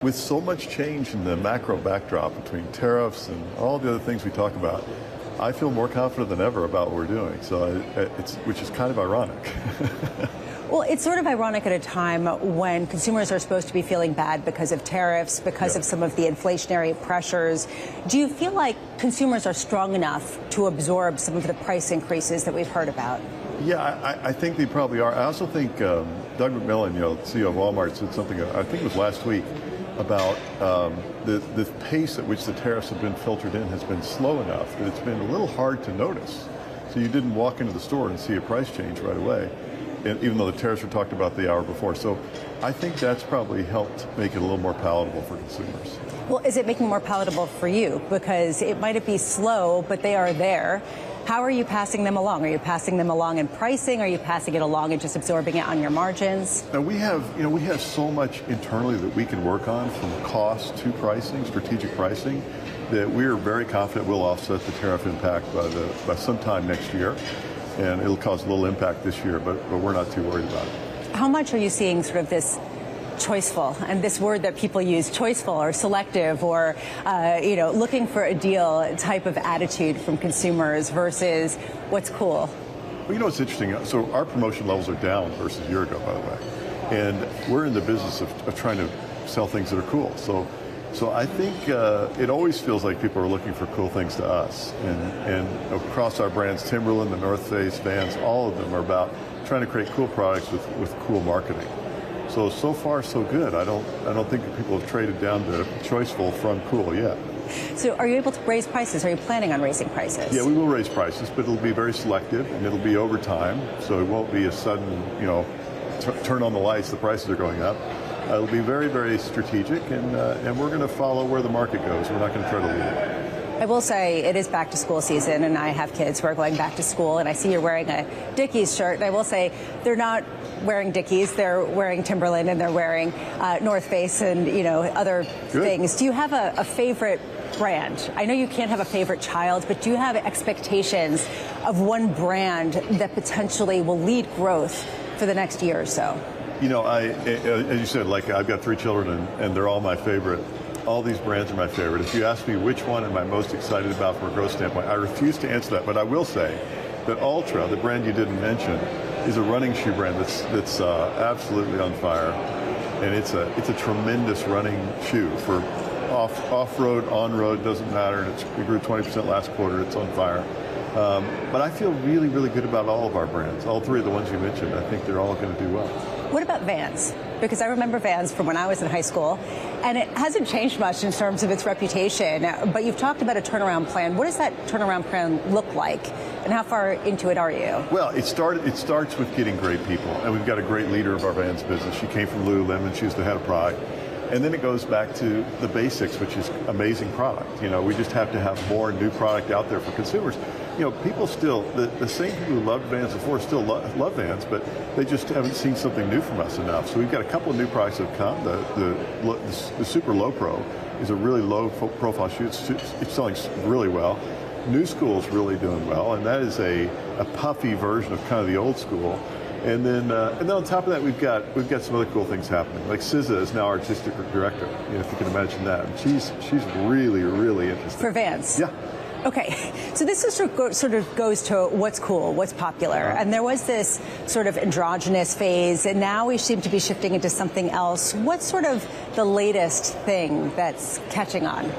With so much change in the macro backdrop between tariffs and all the other things we talk about, I feel more confident than ever about what we're doing. So which is kind of ironic. Well, it's sort of ironic at a time when consumers are supposed to be feeling bad because of tariffs, because of some of the inflationary pressures. Do you feel like consumers are strong enough to absorb some of the price increases that we've heard about? Yeah, I think they probably are. I also think Doug McMillon, CEO of Walmart, said something, I think it was last week, about the pace at which the tariffs have been filtered in has been slow enough that it's been a little hard to notice. So you didn't walk into the store and see a price change right away, and even though the tariffs were talked about the hour before. So I think that's probably helped make it a little more palatable for consumers. Well, is it making it more palatable for you? Because it might be slow, but they are there. How are you passing them along? Are you passing them along in pricing? Are you passing it along and just absorbing it on your margins? Now we have so much internally that we can work on, from cost to pricing, strategic pricing, that we're very confident we'll offset the tariff impact by sometime next year. And it'll cause a little impact this year, but we're not too worried about it. How much are you seeing sort of this choiceful, and this word that people use, choiceful or selective, or looking for a deal type of attitude from consumers versus what's cool? Well, it's interesting. So our promotion levels are down versus a year ago, by the way. And we're in the business of trying to sell things that are cool. So I think it always feels like people are looking for cool things to us. And across our brands, Timberland, the North Face, Vans, all of them are about trying to create cool products with cool marketing. So far, so good. I don't think that people have traded down to choiceful from cool yet. So are you able to raise prices? Are you planning on raising prices? Yeah, we will raise prices, but it'll be very selective, and it'll be over time. So it won't be a sudden, turn on the lights, the prices are going up. It'll be very, very strategic, and we're going to follow where the market goes. We're not going to try to lead it. I will say it is back to school season, and I have kids who are going back to school, and I see you're wearing a Dickies shirt. And I will say they're not wearing Dickies, they're wearing Timberland, and they're wearing North Face and other things. Do you have a favorite brand? I know you can't have a favorite child, but do you have expectations of one brand that potentially will lead growth for the next year or so? As you said, I've got 3 children, and they're all my favorite. All these brands are my favorite. If you ask me which one am I most excited about from a growth standpoint, I refuse to answer that. But I will say that Ultra, the brand you didn't mention, is a running shoe brand that's absolutely on fire, and it's a tremendous running shoe for off-road, on-road, doesn't matter. It grew 20% last quarter. It's on fire. But I feel really, really good about all of our brands. All 3 of the ones you mentioned, I think they're all going to do well. What about Vans? Because I remember Vans from when I was in high school, and it hasn't changed much in terms of its reputation, but you've talked about a turnaround plan. What does that turnaround plan look like, and how far into it are you? Well, it starts with getting great people, and we've got a great leader of our Vans business. She came from Lululemon. She was the head of product. And then it goes back to the basics, which is amazing product. We just have to have more new product out there for consumers. People still, the same people who loved Vans before still love Vans, but they just haven't seen something new from us enough. So we've got a couple of new products that have come. The Super Low Pro is a really low profile shoe. It's selling really well. New School is really doing well, and that is a puffy version of kind of the old school. And then on top of that, we've got some other cool things happening. Like SZA is now our artistic director, if you can imagine that. And she's really, really interesting. For Vans? Yeah. Okay, so this is sort of goes to what's cool, what's popular. And there was this sort of androgynous phase, and now we seem to be shifting into something else. What's sort of the latest thing that's catching on?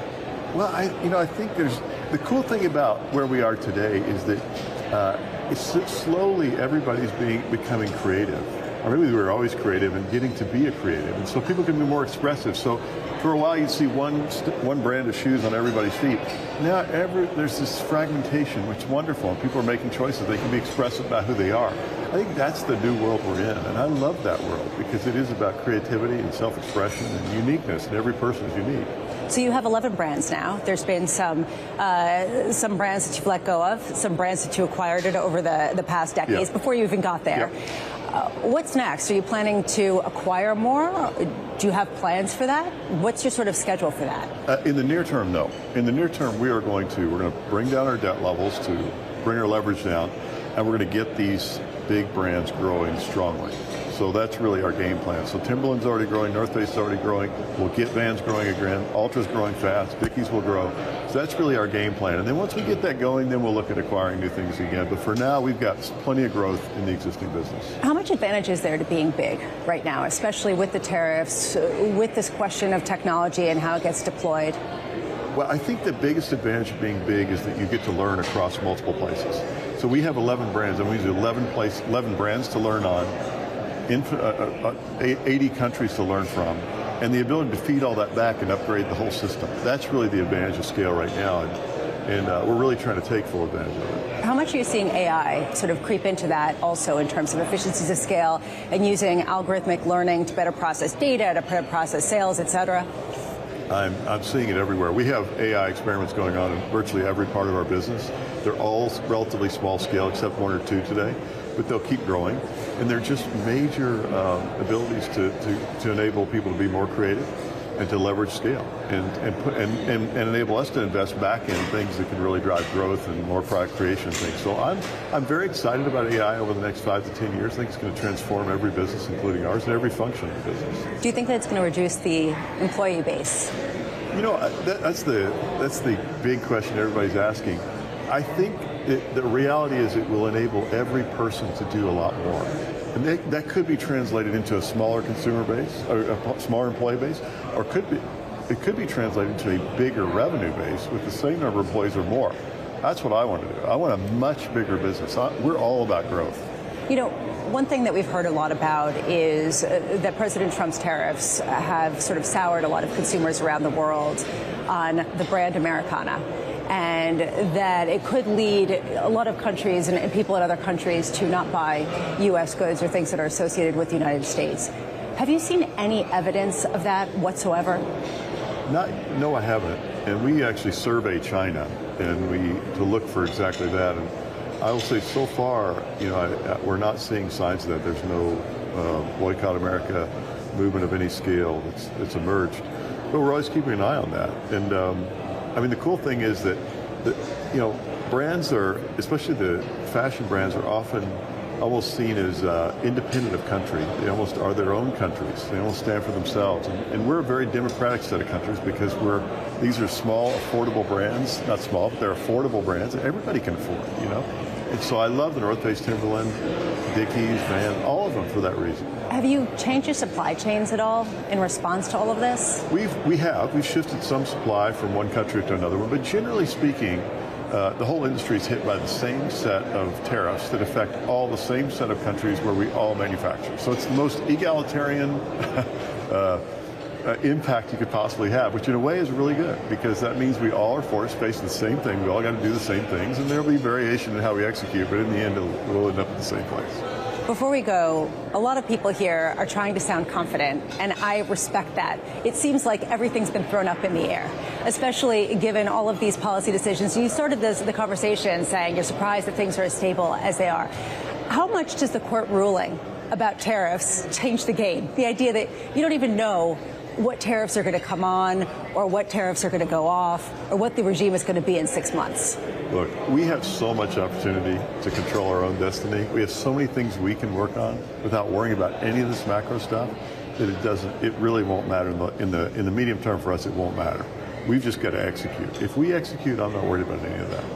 Well, I think the cool thing about where we are today is that slowly everybody's becoming creative. Or maybe we were always creative and getting to be a creative, and so people can be more expressive. So for a while you'd see one brand of shoes on everybody's feet. Now there's this fragmentation, which is wonderful, and people are making choices. They can be expressive about who they are. I think that's the new world we're in, and I love that world because it is about creativity and self-expression and uniqueness, and every person is unique. So you have 11 brands now. There's been some brands that you've let go of, some brands that you acquired over the past decades before you even got there. What's next? Are you planning to acquire more? Do you have plans for that? What's your sort of schedule for that? In the near term, no. In the near term, we're going to bring down our debt levels to bring our leverage down, and we're going to get these big brands growing strongly. So that's really our game plan. So Timberland's already growing, North Face is already growing. We'll get Vans growing again. Ultra's growing fast. Dickies will grow. So that's really our game plan. And then once we get that going, then we'll look at acquiring new things again. But for now, we've got plenty of growth in the existing business. How much advantage is there to being big right now, especially with the tariffs, with this question of technology and how it gets deployed? Well, I think the biggest advantage of being big is that you get to learn across multiple places. So we have 11 brands, and we use 11 brands to learn on, 80 countries to learn from, and the ability to feed all that back and upgrade the whole system. That's really the advantage of scale right now, and we're really trying to take full advantage of it. How much are you seeing AI sort of creep into that also in terms of efficiencies of scale and using algorithmic learning to better process data, to better process sales, et cetera? I'm seeing it everywhere. We have AI experiments going on in virtually every part of our business. They're all relatively small scale, except one or two today, but they'll keep growing. And they're just major abilities to enable people to be more creative and to leverage scale and enable us to invest back in things that can really drive growth and more product creation things. So I'm very excited about AI over the next 5 to 10 years. I think it's going to transform every business, including ours, and every function of the business. Do you think that it's going to reduce the employee base? You know, that's the big question everybody's asking. I think the reality is it will enable every person to do a lot more. And that could be translated into a smaller consumer base, or a smaller employee base, or it could be translated into a bigger revenue base with the same number of employees or more. That's what I want to do. I want a much bigger business. We're all about growth. You know, one thing that we've heard a lot about is that President Trump's tariffs have sort of soured a lot of consumers around the world on the brand Americana, and that it could lead a lot of countries and people in other countries to not buy U.S. goods or things that are associated with the United States. Have you seen any evidence of that whatsoever? No, I haven't. And we actually survey China to look for exactly that. And I will say, so far, you know, we're not seeing signs of that. There's no boycott America movement of any scale that's emerged. But we're always keeping an eye on that. And I mean, the cool thing is that you know, brands are, especially the fashion brands, are often almost seen as independent of country. They almost are their own countries. They almost stand for themselves. And we're a very democratic set of countries because these are small, affordable brands. Not small, but they're affordable brands that everybody can afford, you know? And so I love the North Face, Timberland, Dickies, Vans, all of them for that reason. Have you changed your supply chains at all in response to all of this? We have. We've shifted some supply from one country to another one, but generally speaking, the whole industry is hit by the same set of tariffs that affect all the same set of countries where we all manufacture. So it's the most egalitarian impact you could possibly have, which in a way is really good, because that means we all are forced to face the same thing. We all got to do the same things, and there'll be variation in how we execute, but in the end, we'll end up at the same place. Before we go, a lot of people here are trying to sound confident, and I respect that. It seems like everything's been thrown up in the air, especially given all of these policy decisions. You started the conversation saying you're surprised that things are as stable as they are. How much does the court ruling about tariffs change the game? The idea that you don't even know what tariffs are going to come on, or what tariffs are going to go off, or what the regime is going to be in 6 months. Look, we have so much opportunity to control our own destiny. We have so many things we can work on without worrying about any of this macro stuff that it really won't matter in the medium term. For us, it won't matter. We've just got to execute. If we execute, I'm not worried about any of that.